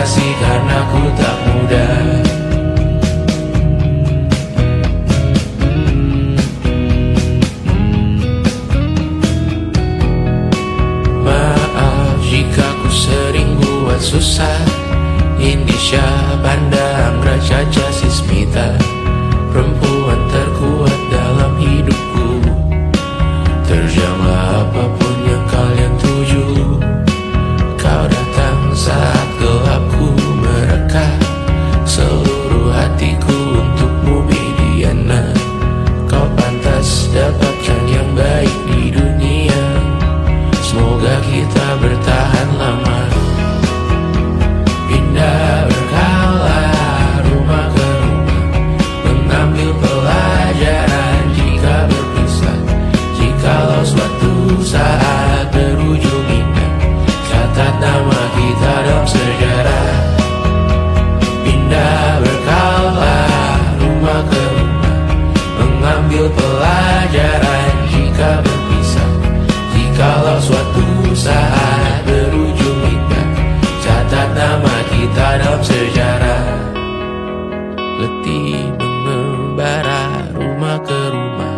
kasih karena ku tak muda. Maaf jika ku sering buat susah. Indonesia pandang Raja Sismita, perempuan terkuat dalam hidupku. Terjanglah apapun yang kalian tuju. Kau datang saat gelapku mereka. Seluruh hatiku untukmu Mediana. Kau pantas dapatkan yang baik di dunia. Semoga kita bertahan lama. Pindah berkala rumah ke rumah, mengambil pelajaran jika berpisah. Jikalau suatu saat berujung indah, catat nama kita dalam sejarah. Pindah berkala rumah ke rumah, mengambil pelajaran jika berpisah. Jikalau suatu saat berujung indah, catat nama kita dalam sejarah. Letih mengembara rumah ke rumah,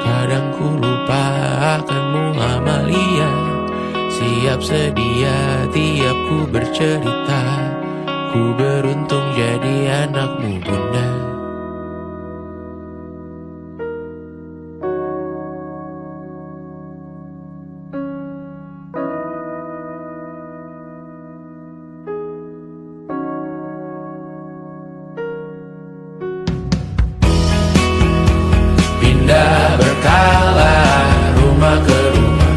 kadang ku lupa akanmu Amalia. Siap sedia tiap ku bercerita, ku beruntung jadi anakmu bunda. Pindah berkala rumah ke rumah,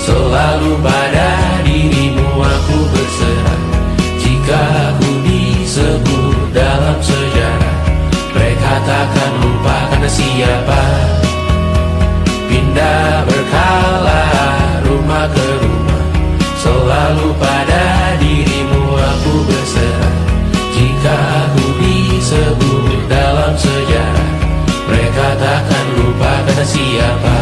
selalu pada dirimu aku berserah. Jika aku disebut dalam sejarah, mereka takkan lupa karena siapa. Pindah berkala rumah ke rumah, selalu pada dirimu aku berserah. Jika aku disebut dalam sejarah, mereka takkan lupa kata siapa.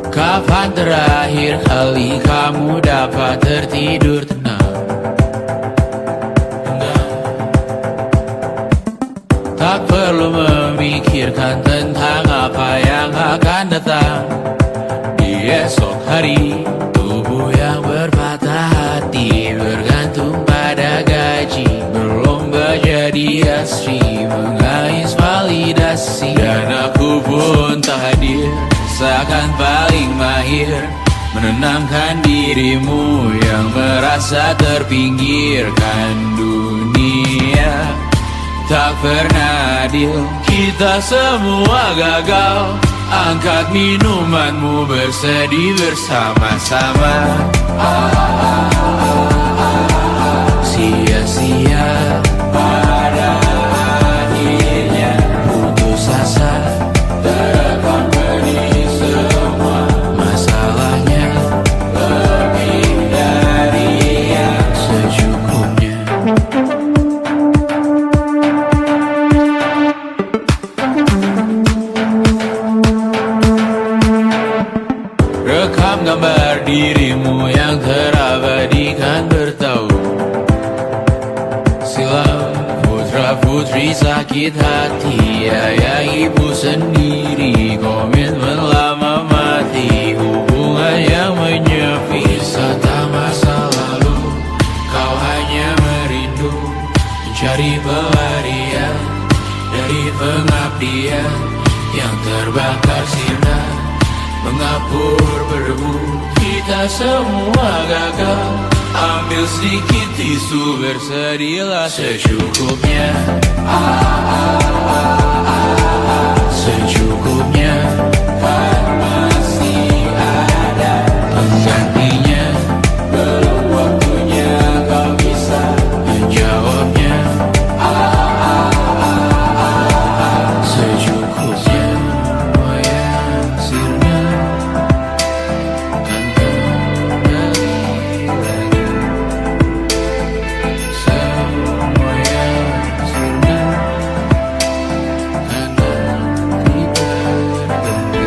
Kapan terakhir kali kamu dapat tertidur tenang? Tak perlu memikirkan tentang apa yang akan datang di esok hari. Tubuh yang berpatah hati bergantung pada gaji, berlomba jadi asri, mengais validasi. Dan aku pun tak hadir, seakan paling mahir menenangkan dirimu yang merasa terpinggirkan dunia. Tak pernah adil, kita semua gagal. Angkat minumanmu, bersedih bersama-sama. Sia-sia pada akhirnya putus asa, terekam pedih semua. Masalahnya lebih dari yang secukupnya. Rekam gambar dirimu yang terabadikan bertahun silam. Putra-putri sakit hati, ayah ibu sendiri, komitmen lama mati, hubungan yang menyepi. Wisata masa lalu, kau hanya merindu, mencari pelarian dari pengabdian yang terbakar sinar, mengapur berdebu. Kita semua gagal. Ambil sedikit tisu, bersedialah secukupnya. Secukupnya, kan masih ada penggantinya. Belum waktunya kau bisa menjawabnya. Secukupnya, wayang sirna kan kembali lagi. Semua yang sirna karena kita berganti.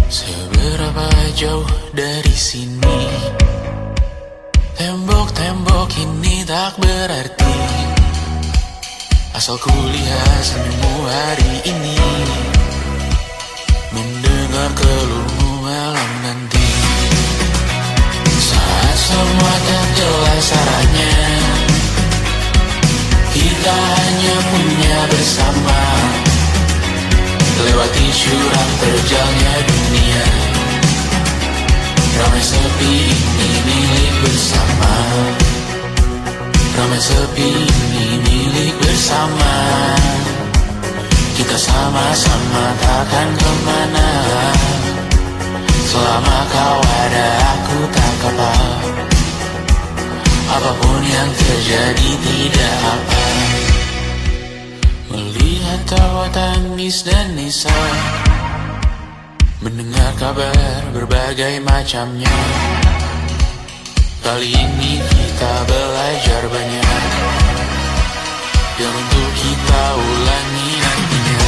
Seberapa jauh dari sini, tembok-tembok ini tak berarti, asal ku lihat senyummu hari ini, mendengar keluhmu malam nanti. Saat semua tak jelas arahnya, kita hanya punya bersama, lewati jurang terjalnya dunia. Ramai sepi ini milik bersama, ramai sepi ini milik bersama. Kita sama-sama takkan kemana, selama kau ada aku tak apa. Apapun yang terjadi tidak apa. Melihat tawa tangis dan nisa, mendengar kabar berbagai macamnya. Kali ini kita belajar banyak, yang untuk kita ulangi nantinya.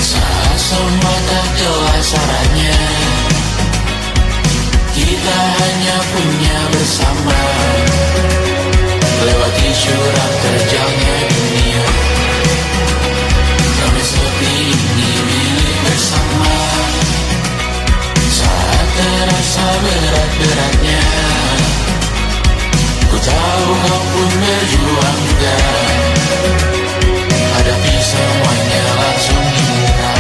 Saat semua tak jelas arahnya, kita hanya punya bersama, lewati jurang terjalnya dunia. Ramai sepi ini milik bersama, saat terasa berat-beratnya. Ku tahu kau pun berjuang juga, hadapi semuanya langsung dibuka.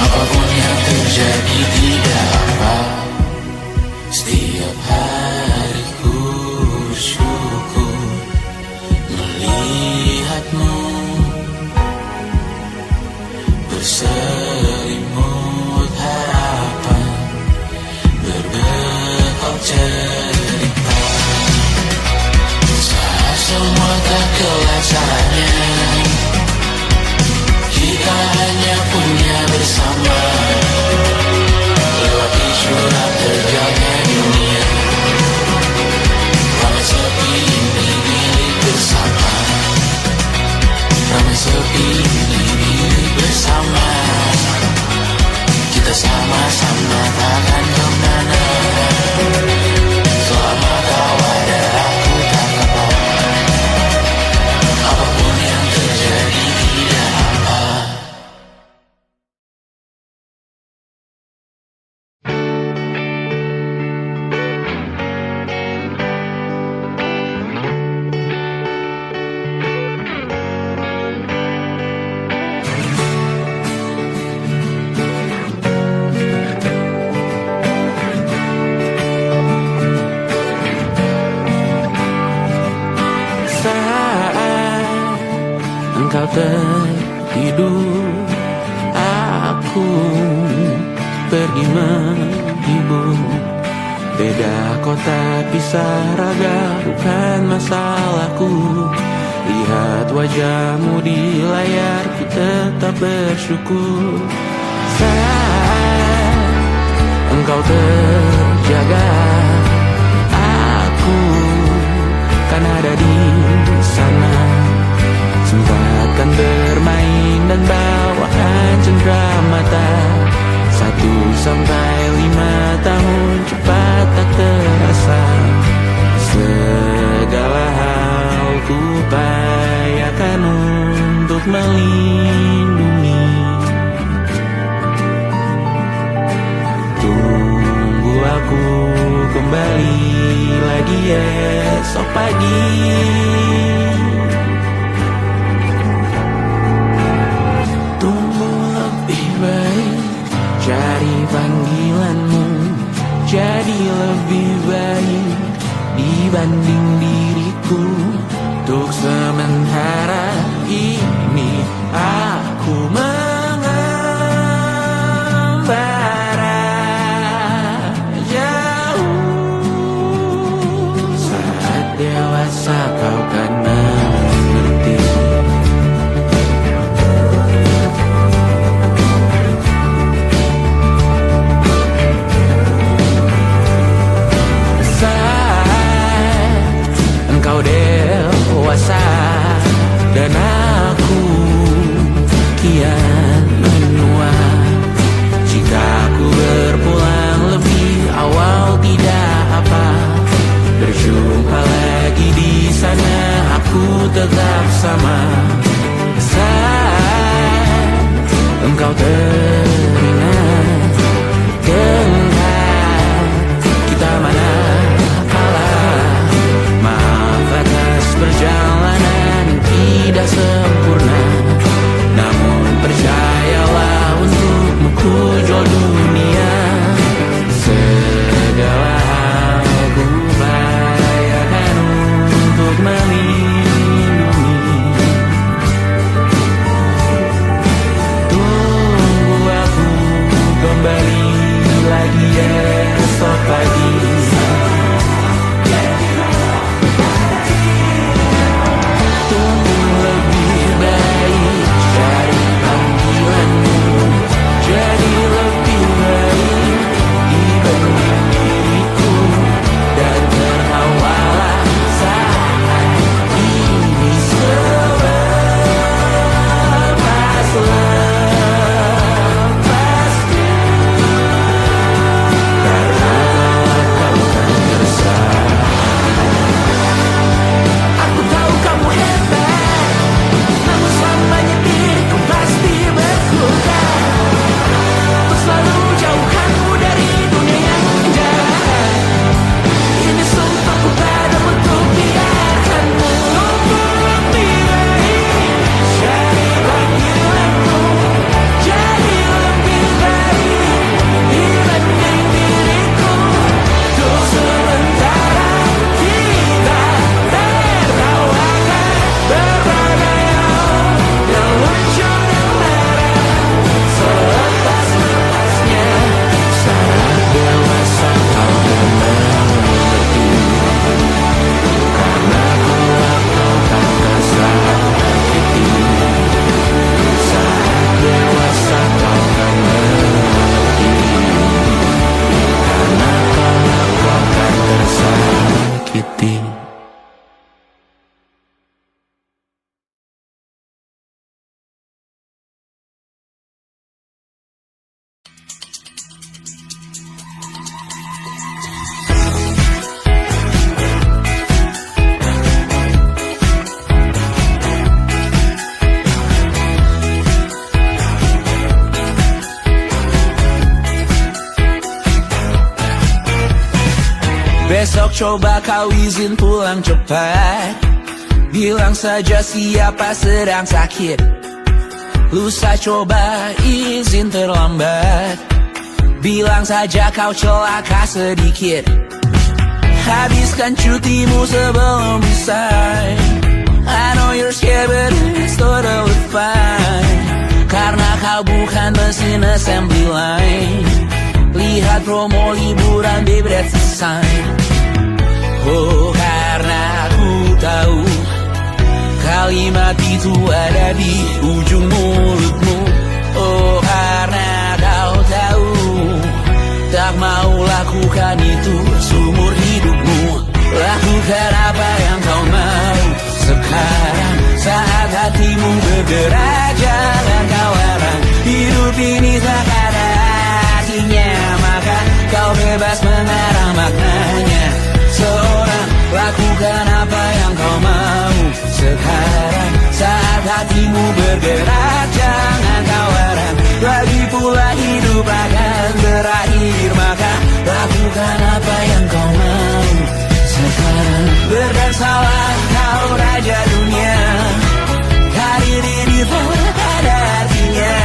Apapun yang terjadi tidak apa. Setiap hari ku bersyukur melihatmu berselimut harapan, berbeda Engkau tertidur, aku pergi menghibur. Beda kota, pisah raga, bukan masalahku. Lihat wajahmu di layar, ku tetap bersyukur. Saat engkau terjaga, aku kan ada di sana. Sempatkan bermain dan bawakan cenderamata. 1-5 tahun cepat tak terasa. Segala hal ku upayakan untuk melindungi. Tunggu aku kembali lagi esok pagi. Tunggu lebih baik, cari panggilanmu jadi lebih baik dibanding diriku. Untuk sementara ini aku mengembara jauh. Saat dewasa kau kan mengerti. Engkau dewasa dan aku kian menua. Jika aku berpulang lebih awal tidak apa. Berjumpa lagi di sana, aku tetap sama. Saat engkau teringat tengah kita mana perjalanan tidak sempurna, namun percayalah untukmu ku jual dunia. Segala hal ku upayakan untuk melindungi. Tunggu aku kembali lagi esok pagi. Besok coba kau izin pulang cepat. Bilang saja siapa sedang sakit. Lusa coba izin terlambat. Bilang saja kau celaka sedikit. Habiskan cutimu sebelum usai. I know you're scared but it's totally fine. Karena kau bukan mesin assembly line. Lihat promo liburan baby that's a sign. Oh karena aku tahu kalimat itu ada di ujung mulutmu. Oh karena kau tahu tak mau lakukan itu seumur hidupmu. Lakukan apa yang kau mau sekarang saat hatimu bergerak. Jangan kau larang, hidup ini tak ada artinya, maka kau bebas mengarang maknanya. Seorang lakukan apa yang kau mau sekarang saat hatimu bergerak. Jangan kau larang, lagi pula hidup akan berakhir, maka lakukan apa yang kau mau sekarang. Berdansalah kau raja dunia, karir ini tak ada artinya.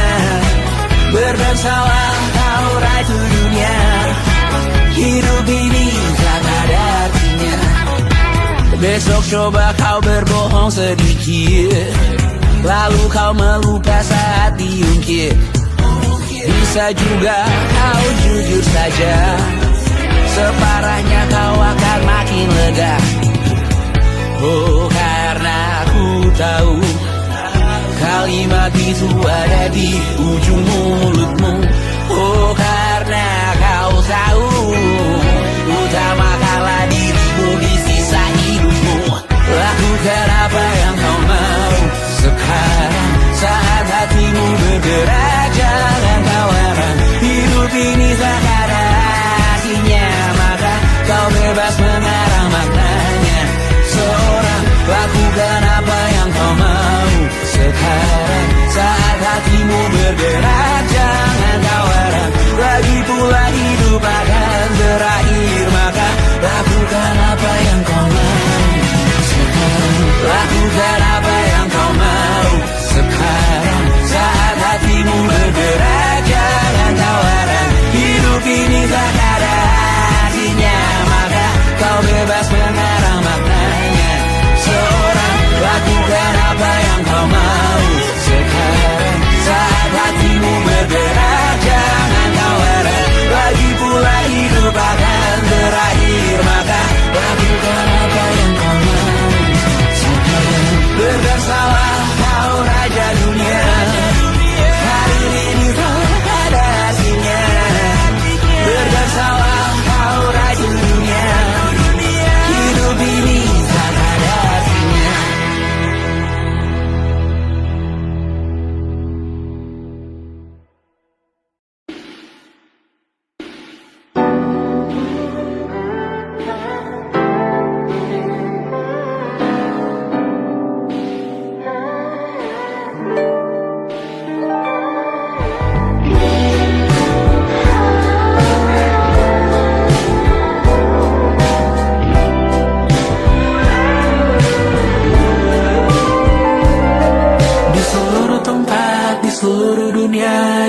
Berdansalah kau raja dunia, hidup ini tak ada artinya. Besok coba kau berbohong sedikit, lalu kau melupa saat diungkit. Bisa juga kau jujur saja, separahnya kau akan makin lega. Oh karena aku tahu kalimat itu ada di ujung mulutmu. Oh karena kau tahu utamakanlah dirimu di sisa hidupmu. Lakukan apa yang kau mau sekarang saat hatimu bergerak. Jangan kau larang, hidup ini tak ada artinya, maka kau bebas mengarang maknanya. Seorang lakukan apa yang kau mau sekarang saat hatimu bergerak. Jangan kau larang, lagi pula hidup akan berakhir, maka lakukan apa yang kau mau sekarang. Lakukan apa yang kau mau sekarang saat hatimu bergerak. Jangan kau larang, hidup ini tak ada artinya, maka kau bebas mengarang maknanya. Seorang lakukan apa yang kau mau sekarang saat hatimu bergerak. Jangan kau larang, lagi pula hidup akan berakhir, maka lakukan apa yang kau mau sekarang. Berdansalah kau raja dunia, hari ini tak ada artinya. Berdansalah kau raja dunia, hidup ini tak ada artinya.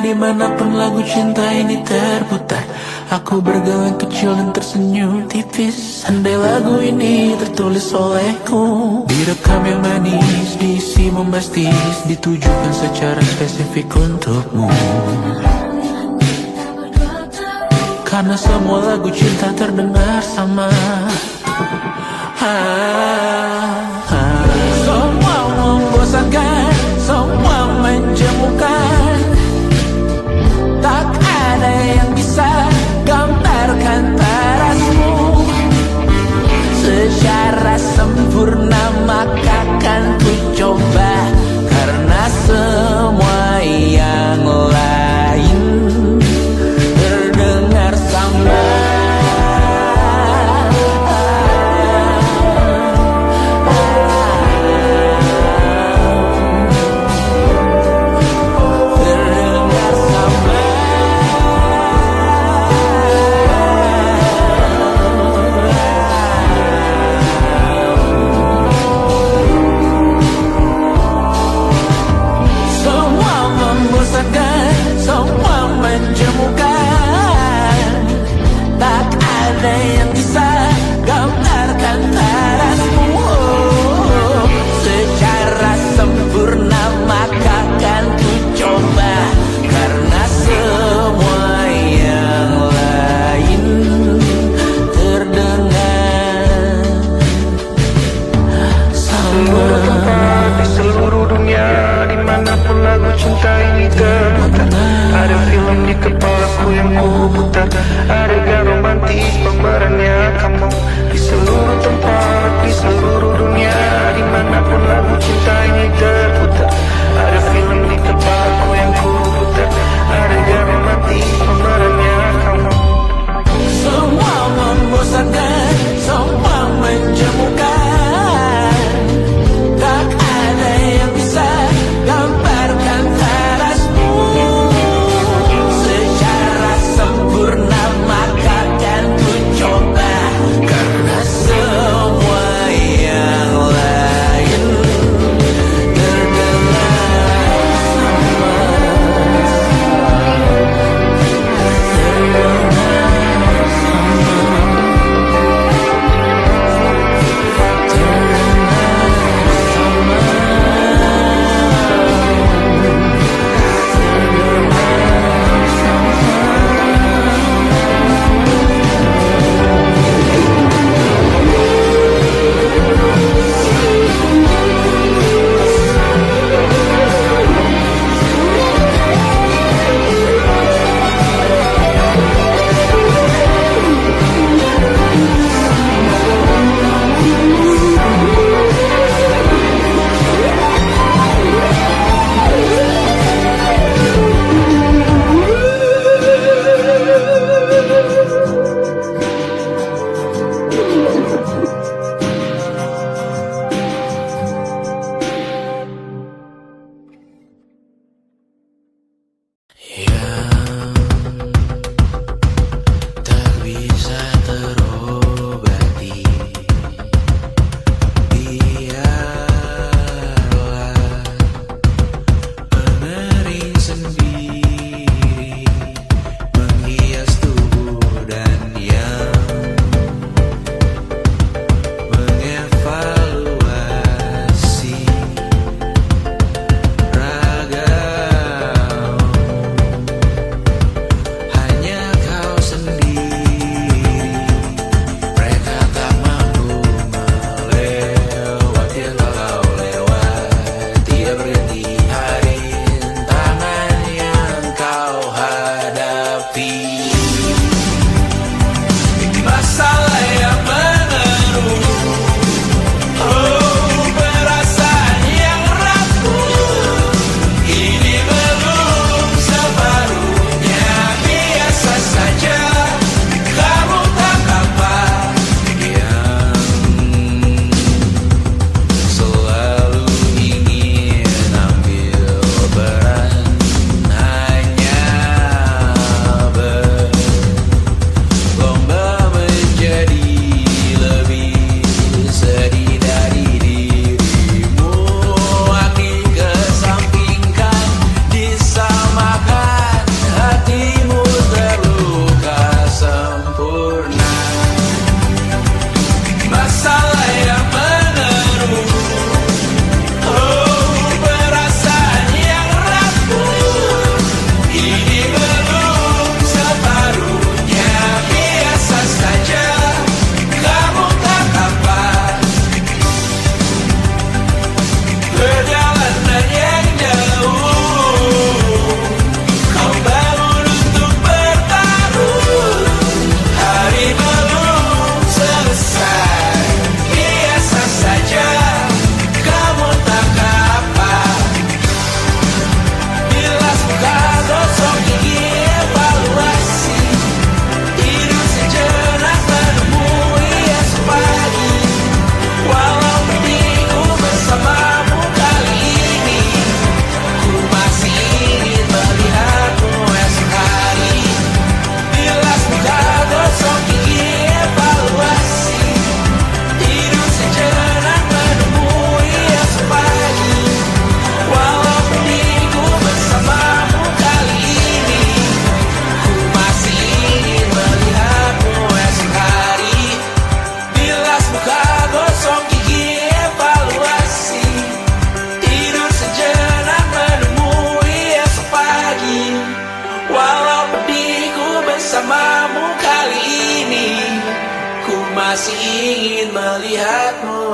Dimanapun lagu cinta ini terputar, aku bergawan kecil dan tersenyum tipis. Andai lagu ini tertulis olehku, direkam yang manis, diisi bombastis, ditujukan secara spesifik untukmu. Karena semua lagu cinta terdengar sama. Semua membosankan, semua menjemukan, tak ada yang bisa gambarkan parasmu secara sempurna, maka kan ku coba. Karena semua yang lain terdengar sama.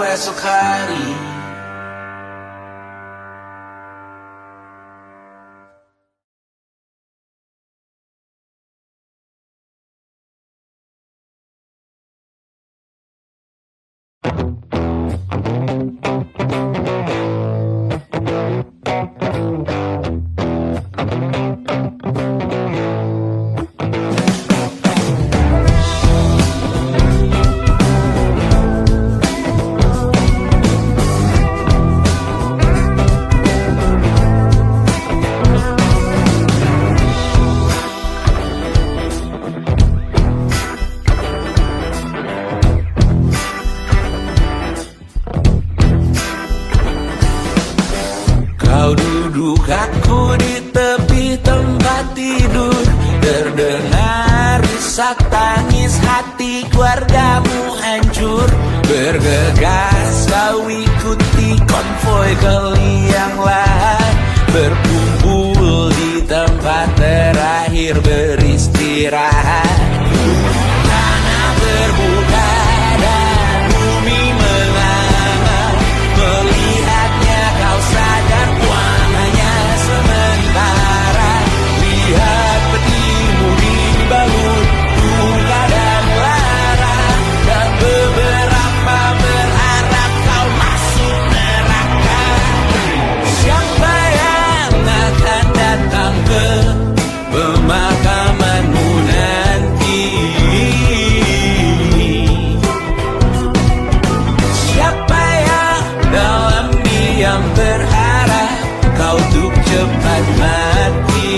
esok hari. Kau duduk, aku di tepi tempat tidur. Terdengar isak tangis hati keluargamu hancur. Bergegas kau ikuti konvoi ke liang lahat. Berkumpul di tempat terakhir beristirahat. Tanah terbuka dan bumi menganga. Melihatnya kau sadar Tuhan hanya sementara. Lihat petimu dibangun duka dan lara. Dan beberapa berharap kau masuk neraka. Siapa yang akan datang ke pemakamanmu nanti? Siapa yang dalam diam berharap kau untuk cepat mati?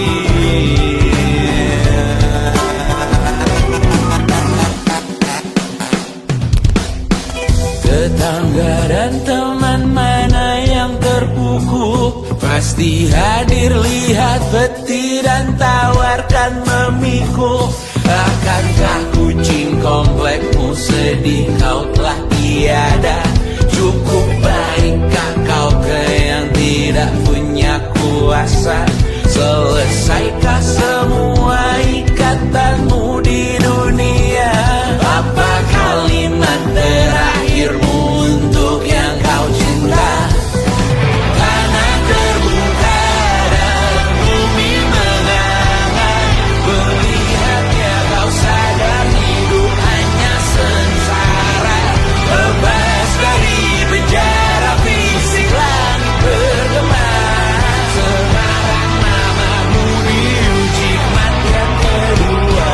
Tetangga dan teman mana yang terpukul? Pasti hadir lihat peti dan tawarkan memikul. Akankah kucing komplekmu sedih kau telah tiada? Cukup baikkah kau ke yang tidak punya kuasa? Selesaikah semua ikatanmu di dunia? Apa kalimat terakhirmu untuk yang kau cinta? Tanah terbuka dan bumi menganga. Melihatnya kau sadar hidup hanya sengsara. Lepas dari penjara fisik langit bergema. Sekarang namamu diuji kematian kedua.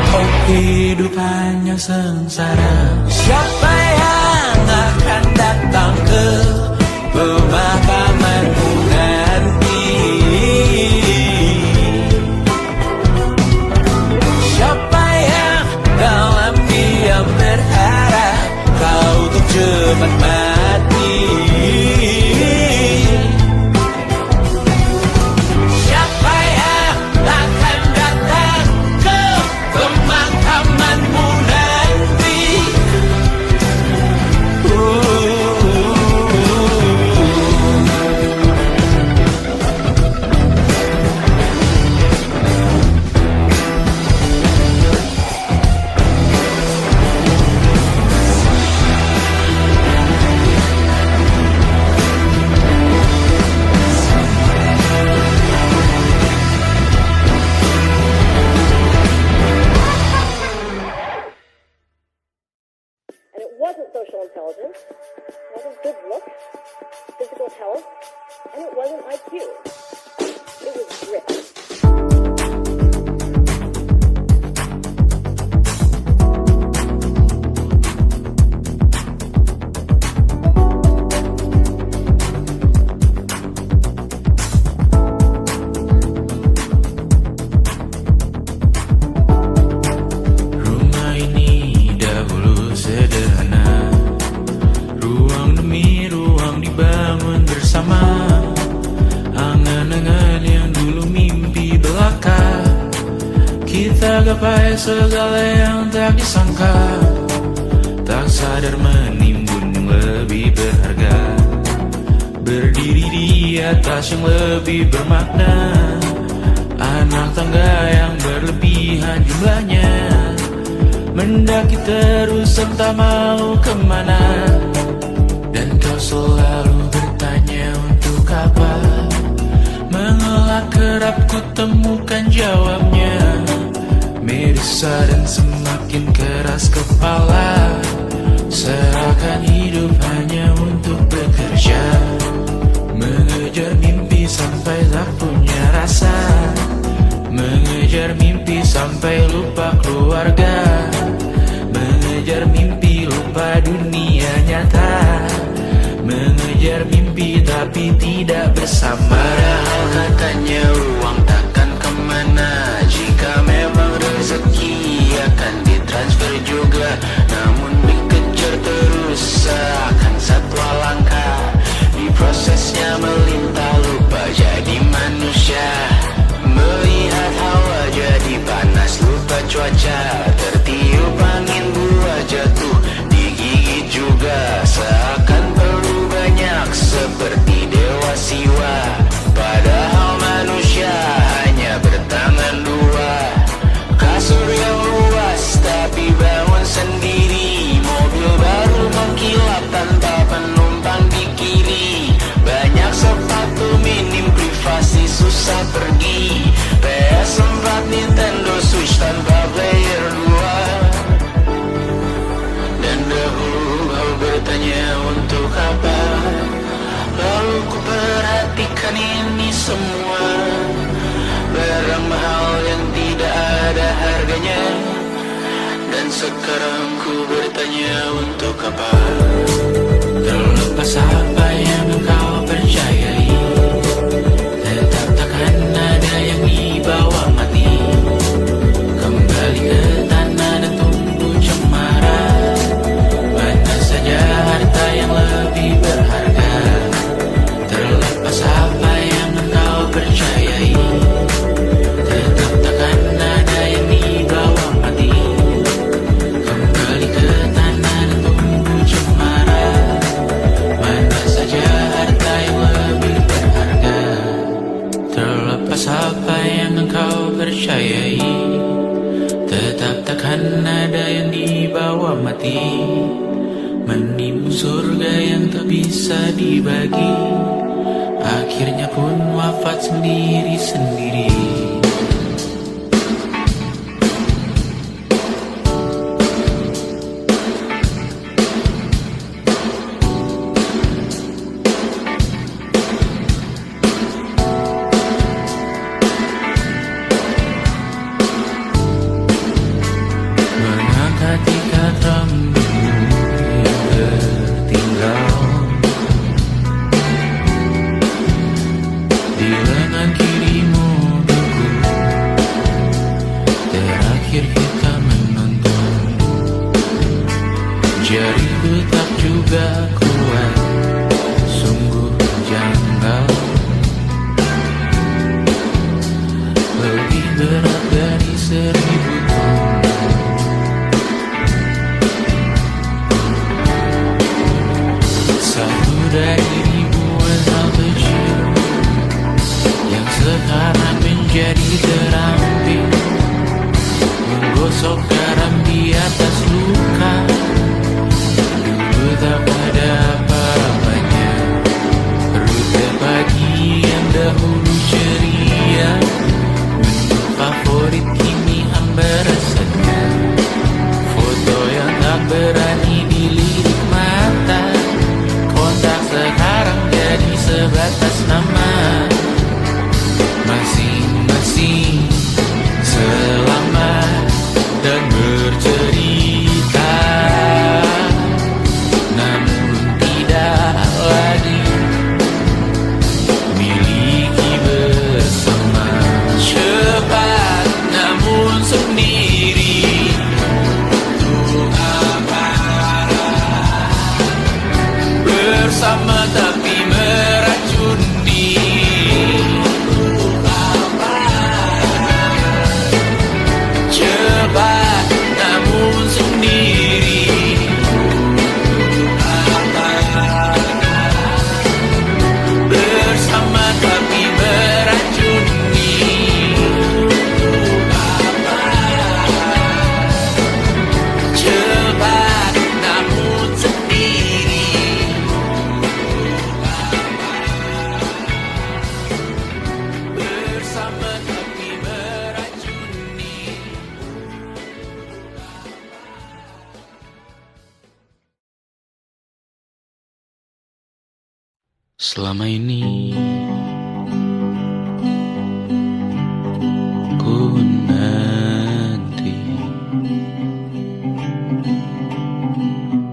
Oh, hidup hanya sengsara. Siapa yang akan datang ke pemakamanmu nanti? Siapa yang dalam diam berharap kau untuk cepat mati? Siapa yang akan datang ke pemakamanmu nanti? And it wasn't social intelligence, it wasn't good looks, physical health, and it wasn't IQ. It was grit. Rumah ini dahulu sederhana. Ruang demi ruang dibangun bersama. Angan-angan yang dulu mimpi belaka. Kita gapai segala yang tak disangka. Tak sadar menimbun yang lebih berharga. Berdiri di atas yang lebih bermakna. Anak tangga yang berlebihan jumlahnya. Mendaki terus entah mau kemana. tapi tidak bersama. Padahal katanya uang takkan kemana, jika memang rezeki akan ditransfer juga. Namun dikejar terus seakan satwa langka, di prosesnya melintah lupa jadi manusia. Melihat hawa jadi panas lupa cuaca, tertiup angin buah jatuh digigit juga. Seakan perlu banyak seperti dewa siwa, padahal manusia hanya bertangan dua. Kasur yang luas tapi bangun sendiri, mobil baru mengkilap tanpa penumpang di kiri. Banyak sepatu minim privasi susah pergi, PS4 Nintendo Switch tanpa player 2. Dan dahulu kau bertanya untuk apa, lalu ku perhatikan ini semua. Barang mahal yang tidak ada harganya, dan sekarang ku bertanya untuk apa. Terlepas apa yang kau percayai, tetap takkan ada yang dibawa mati. Kembali ke tanah dan tumbuh cemara, mana saja harta yang lebih berharga. Terlepas apa yang kau percayai, tetap takkan ada yang dibawa mati. Kembali ke tanah dan tumbuh cemara, mana saja harta yang lebih berharga. Terlepas apa yang engkau percayai, tetap takkan ada yang dibawa mati. Menimbun surga yang tak bisa dibagi, akhirnya pun wafat sendiri-sendiri. Mengangkat ikat rambutmu yang tertinggal di lengan kirimu mobilku. Terakhir kita menonton, jariku tak juga kuat, sungguh janggal. Lebih berat dari 1000 ton. Satu dari ribuan hal kecil yang sekarang menjadi terampil, menggosok garam di atas luka. Dulu tak ada apa-apanya, rute pagi yang dahulu ceria, menu favorit kini hambar rasanya. Foto yang tak berani dilirik mata, kontak sekarang jadi sebatas nama. Masing-masing selamat dan bercerita, namun tidak lagi miliki bersama. Cepat namun sendiri, untuk apa? Bersama tapi meracuni. Cepat namun sendiri, bersama tapi meracuni. Cepat namun sendiri, bersama tapi meracuni. Selama ini ku nanti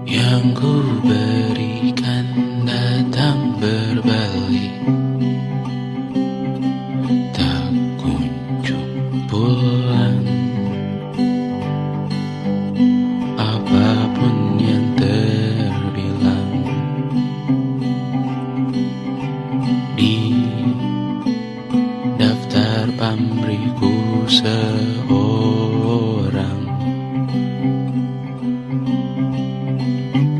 yang ku berikan datang berbalik. seorang.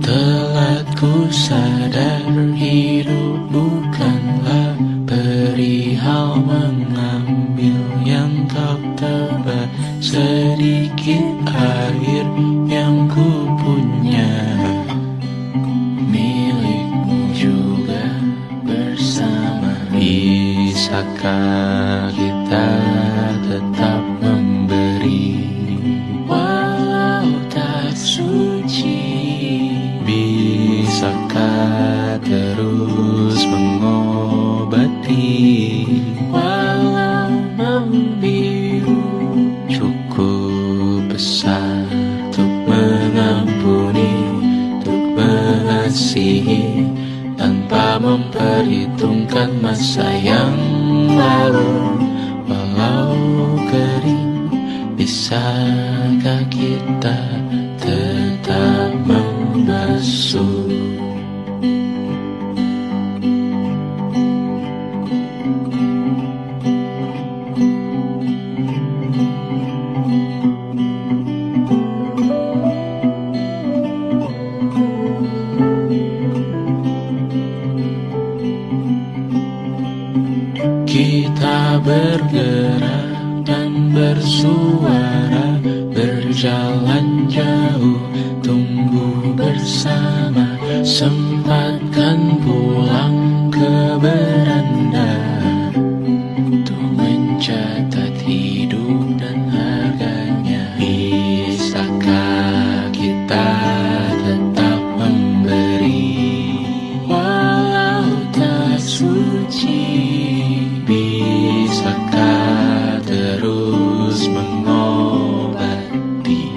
Telah ku sadar hidup bukanlah perihal mengambil yang tak tebak. Sedikit air yang ku punya milikmu juga bersama. Bisakah kita tetap memberi walau tak suci? Bisakah terus mengobati walau membiru? Cukup besar untuk mengampuni, untuk mengasihi, tanpa memperhitungkan masa yang lalu. Walau kering, bisakah kita tetap membasuh? Kita bergerak dan bersuara, berjalan jauh, tumbuh bersama. Sempatkan pulang ke beranda untuk mencatat hidup dan harganya. Bisakah kita tetap memberi walau tak suci? Bisakah terus mengobati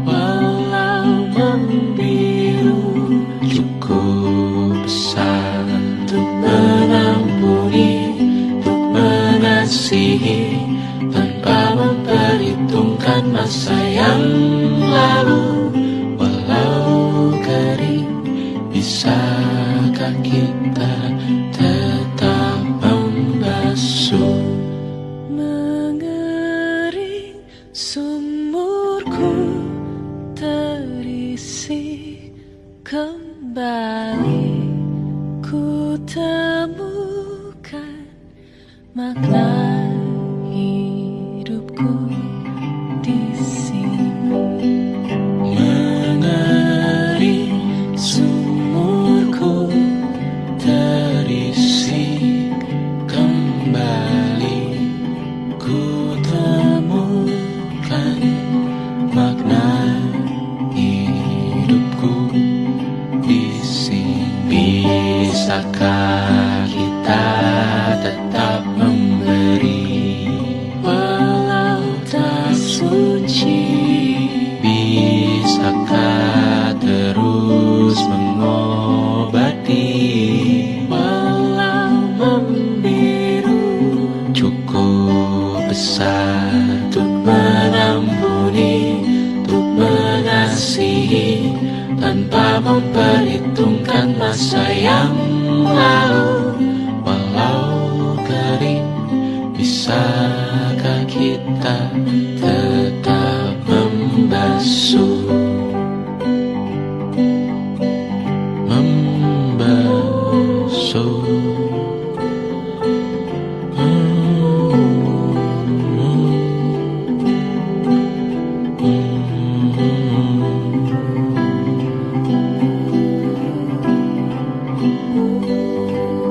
walau membiru? Cukup besar untuk mengampuni, untuk mengasihi, tanpa memperhitungkan masa yang lalu. Walau kering, bisakah kita tetap membasuh? Mengering sumurku terisi kembali, ku temukan makna hidupku di sini. Mengering sumurku terisi kembali, ku temukan makna hidupku di sini. Bisakah kita tetap memberi walau tak suci? Bisakah terus mengobati walau membiru? Cukup besar untuk mengampuni, untuk mengasihi, tanpa memperhitungkan masa yang lalu. Walau kering, bisakah kita tetap membasuh? Membasuh.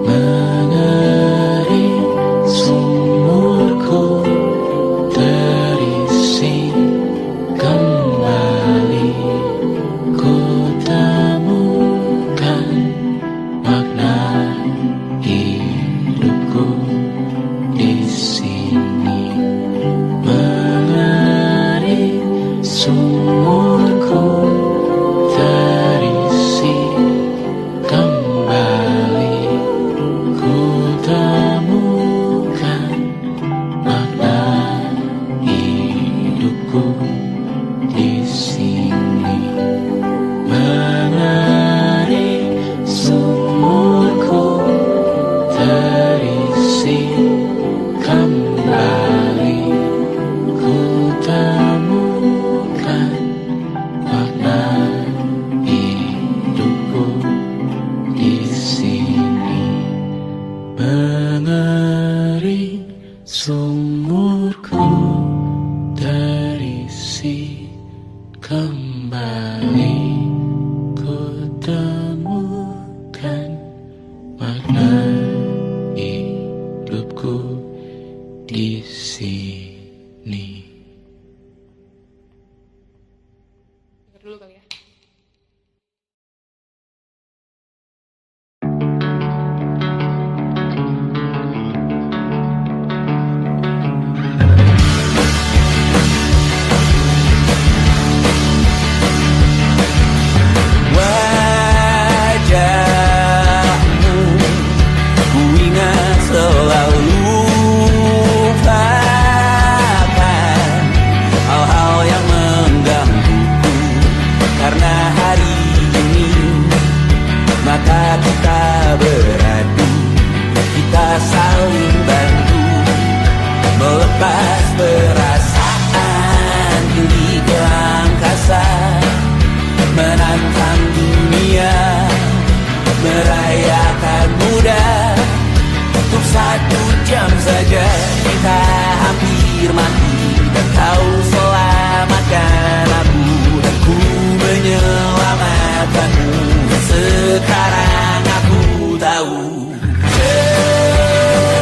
Mengering sumurku terisi kembali, ku temukan makna hidupku di sini. Mengering sumurku terisi kembali, kita beradu, kita saling bantu, melepas perasaan tinggi ke angkasa, menantang dunia, merayakan muda. Untuk 1 jam saja kita hampir mati, dan kau selamatkan aku, dan ku menyelamatkanmu. Sekarang aku tahu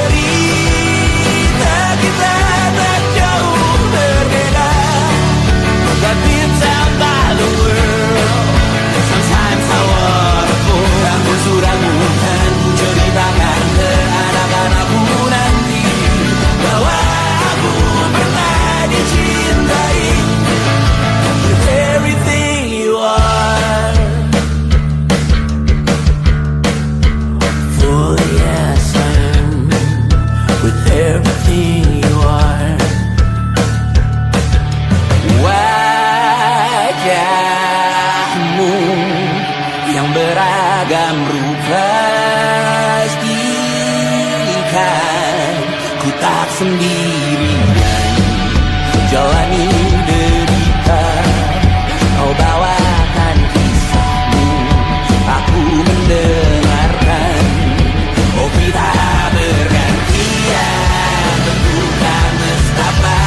cerita kita tak jauh berbeda, but it's about the world. Sometimes I wanna go. Aku sudah bukan ceritakan ke anak-anakku nanti bahwa aku pernah dicintai with everything you are. For yes, I am with everything you are. Wajahmu yang beragam rupa pastikan ku tak sendirian jalani derita. Kau bawakan kisahmu, aku mendengarkan. Oh, kita bergantian bentukan nestapa,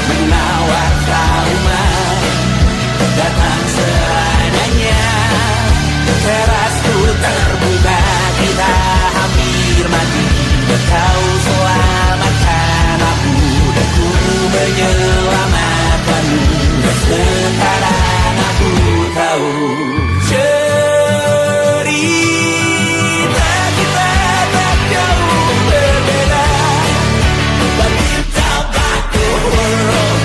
menawar trauma datang seadanya. Terasku terbuka, kita hampir mati, kau selamatkan aku, dan ku menyelamatkanmu. Sekarang aku tahu cerita kita tak jauh berbeda, but it's about the world.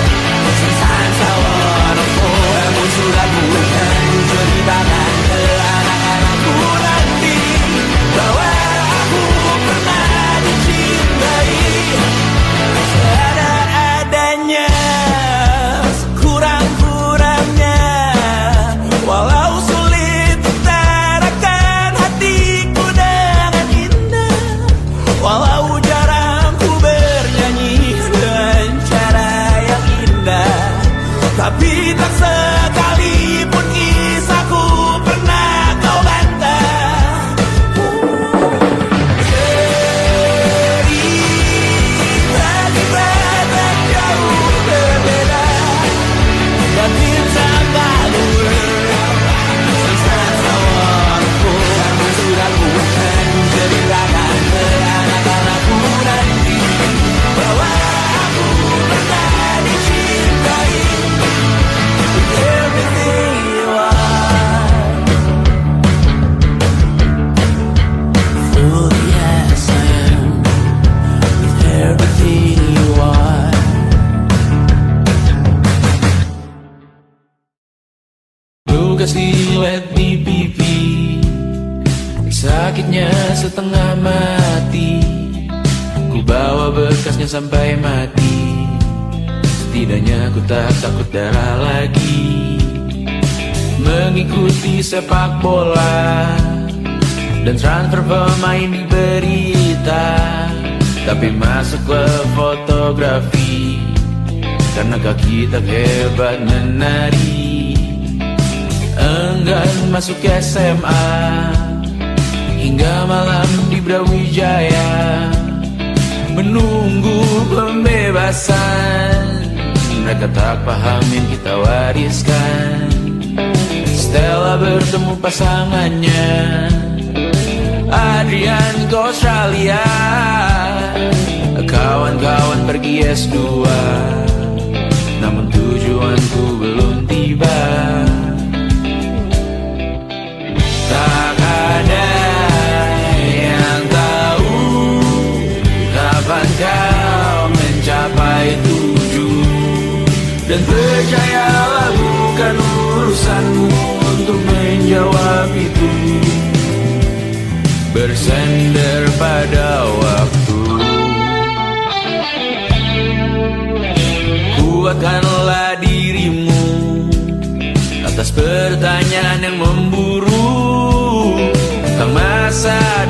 Sometimes I wanna fall. Namun sudah bukan ceritakan ke anak-anakku nanti bahwa aku pernah dicintai seadanya, sekurang-kurangnya. Walau sulit utarakan hatiku dengan indah, walau jarang ku bernyanyi dengan cara yang indah, tapi tak sekalipun kisahku pernah kau bantah. Cerita kita tak jauh berbeda, but it's about the world. Sometimes I wanna go. Kamu sudah bukan ceritakan ke anak-anakku nanti bahwa aku pernah dicintai with everything you are. Fully yes I am with everything you are. Luka silet di pipi, sakitnya setengah mati. Ku bawa bekasnya sampai mati, setidaknya ku tak takut darah lagi. Mengikuti sepak bola dan transfer pemain di berita, tapi masuk ke fotografi karena kaki tak hebat menari. Enggan masuk SMA hingga malam di Brawijaya, menunggu pembebasan. Mereka tak paham yang kita wariskan. Stella bertemu pasangannya, Adrian ke Australia, kawan-kawan pergi S2, namun tujuanku belum tiba. Tak ada yang tahu kapan kau mencapai tujuan, dan percayalah bukan urusanmu untuk menjawab itu. Bersender pada waktu, kuatkanlah dirimu atas pertanyaan yang memburu.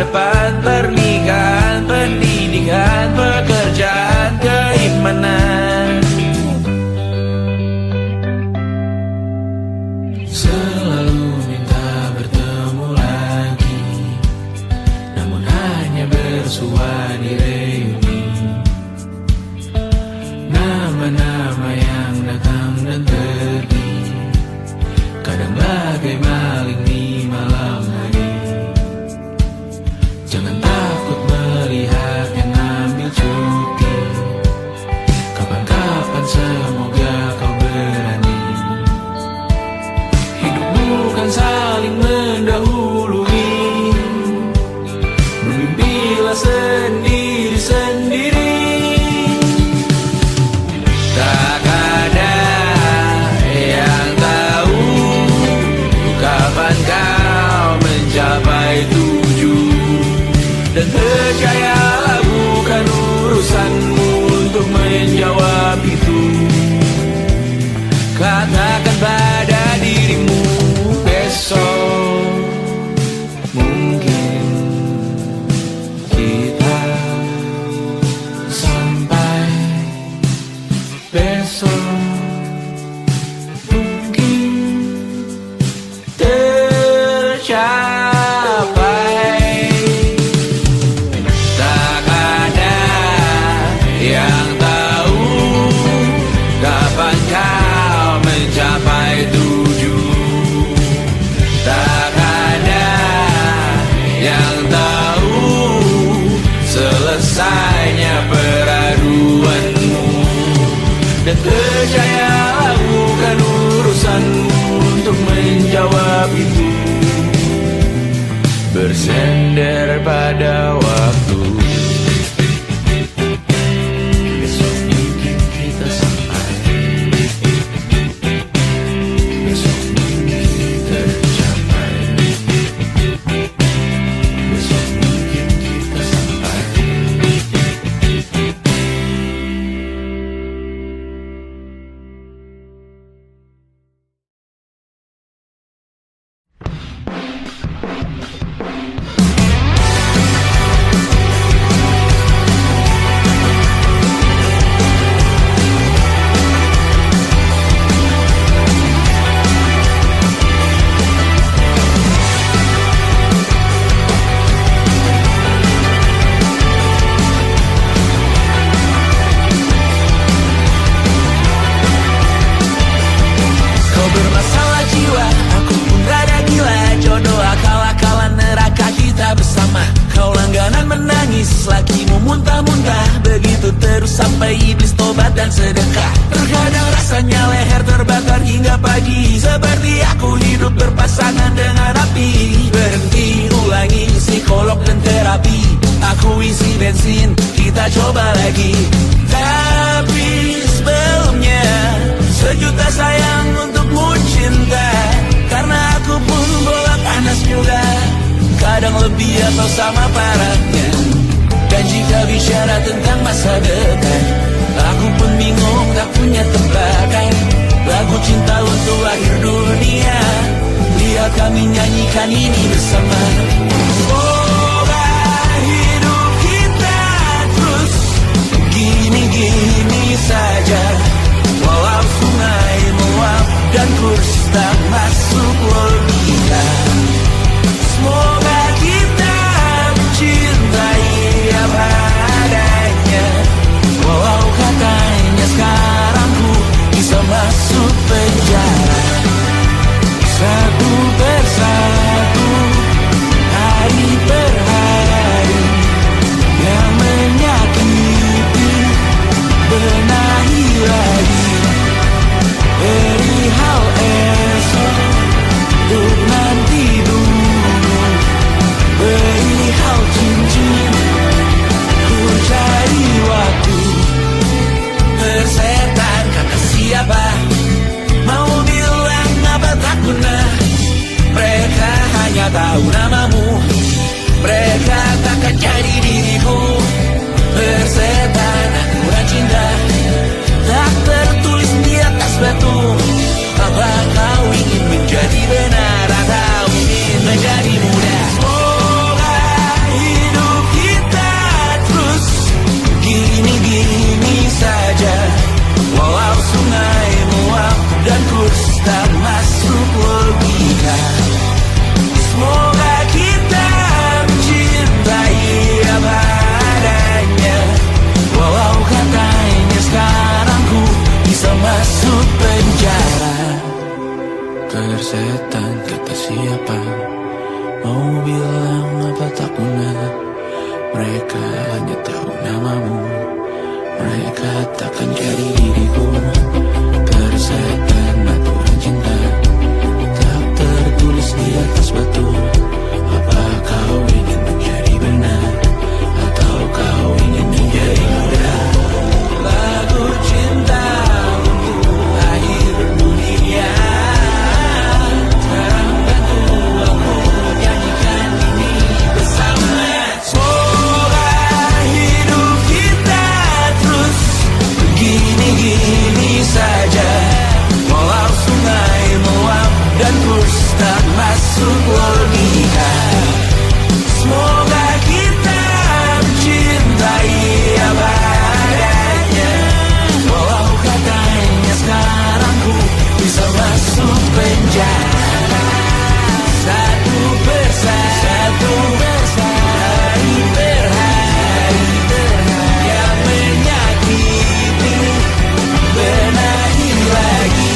depan, pernikahan, pendidikan, pekerjaan, keimanan. Selalu minta bertemu lagi, namun hanya bersua di reuni. Nama-nama yang datang dan pergi, kadang bagai maling di malam hari. Jangan takut melihat yang ambil cuti, kapan-kapan semoga kau berani. Hidup bukan saling mendahului, bermimpilah sendiri-sendiri. Tak ada yang tahu kapan kau mencapai tujuan, dan percayalah bukan urusanmu untuk menjawab itu. Katakan pada dirimu besok mungkin kita sampai, besok mungkin tercapai. Tak ada yang tahu kapan kau mencapai tujuan. Tak ada yang tahu selesainya peraduanmu, dan percayalah bukan urusanmu untuk menjawab itu. Bersender pada waktu, besok mungkin kita sampai, besok mungkin tercapai, besok mungkin kita sampai. Kau bermasalah jiwa, aku pun rada gila. Jodoh akal-akalan neraka kita bersama. Kau langganan menangis, lakimu muntah-muntah. Begitu terus sampai iblis tobat dan sedekah. Terkadang rasanya leher terbakar hingga pagi, seperti aku hidup berpasangan dengan api. Berhenti, ulangi psikolog dan terapi. Aku isi bensin, kita coba lagi. Tapi sebelumnya, sejuta sayang untukmu cinta. Karena aku pun bola panas juga, kadang lebih atau sama parahnya. Dan jika bicara tentang masa depan, aku pun bingung tak punya tebakan. Lagu cinta untuk akhir dunia, lihat kami nyanyikan ini bersama. Semoga hidup kita terus gini-gini saja, walau sungai meluap dan kurs tak masuk logika. Semoga kita mencintai apa adanya, walau katanya sekarang ku bisa masuk penjara. Satu persatu Mau bilang apa tak guna, mereka hanya tahu namamu. Mereka takkan jadi diriku. Persetan aturan cinta tak tertulis di atas batu. Apa kau ingin menjadi benar, atau kau ingin menjadi muda? Lagu cinta untuk akhir dunia. Sekarang bantu aku nyanyikan ini bersama. Semoga hidup kita terus begini-gini saja. Walau sungai meluap dan terus tak masuk logika. Semoga kita mencintai apa adanya. Walau katanya sekarang ku bisa masuk penjara. Satu persatu, hari per hari, yang menyakiti benahi lagi.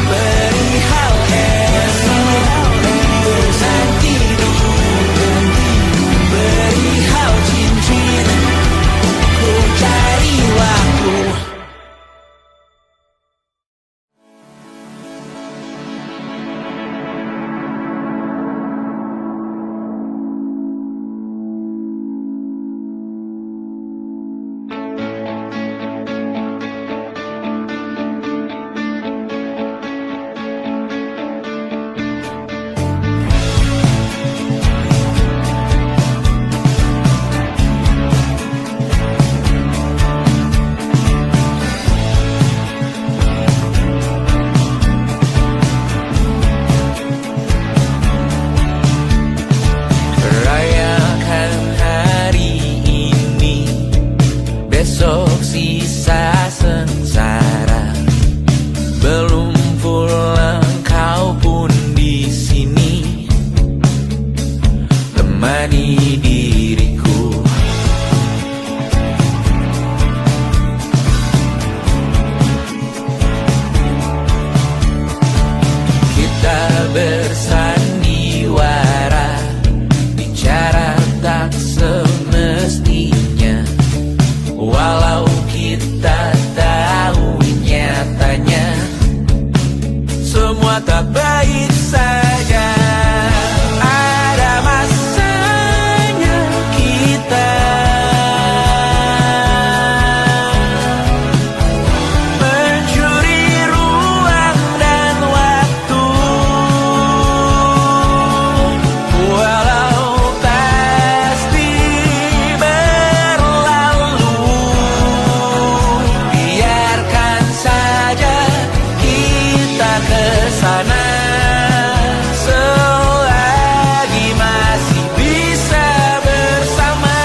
Perihal esok, bosan tidur, perihal cincin, ku cari waktu. Rayakan hari ini, besok sisa sengsara. Belum pulang kau pun di sini, temani diriku. Kita bersandiwara, bicara tak semestinya. Walau kita tahu nyatanya semua tak baik saja. Ada masanya kita mencuri ruang dan waktu. Walau pasti berlalu, biarkan saja kita kesana. Selagi masih bisa bersama.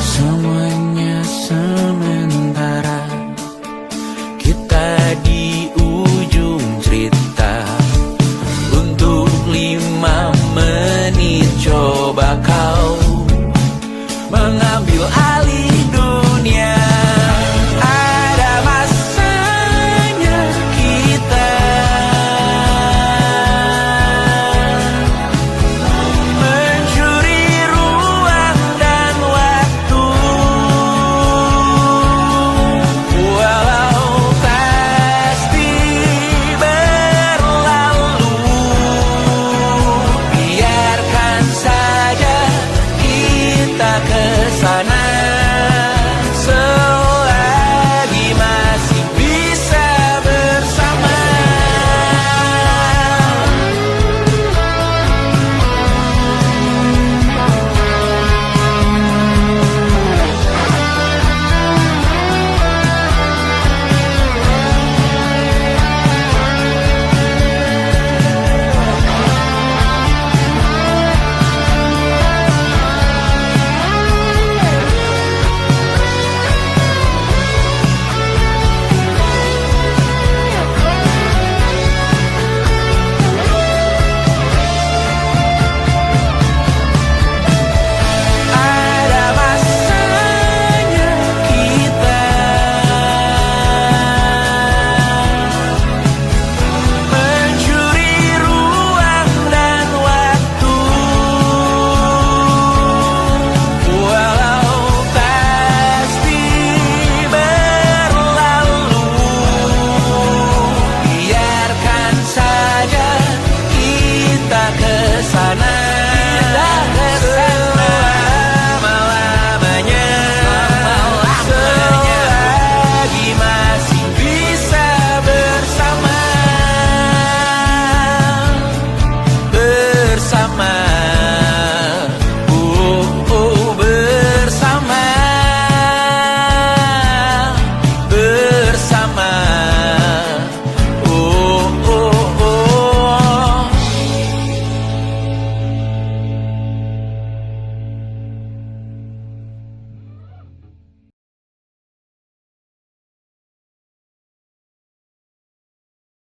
Semuanya sementara, kita di ujung cerita. Untuk 5 menit coba kau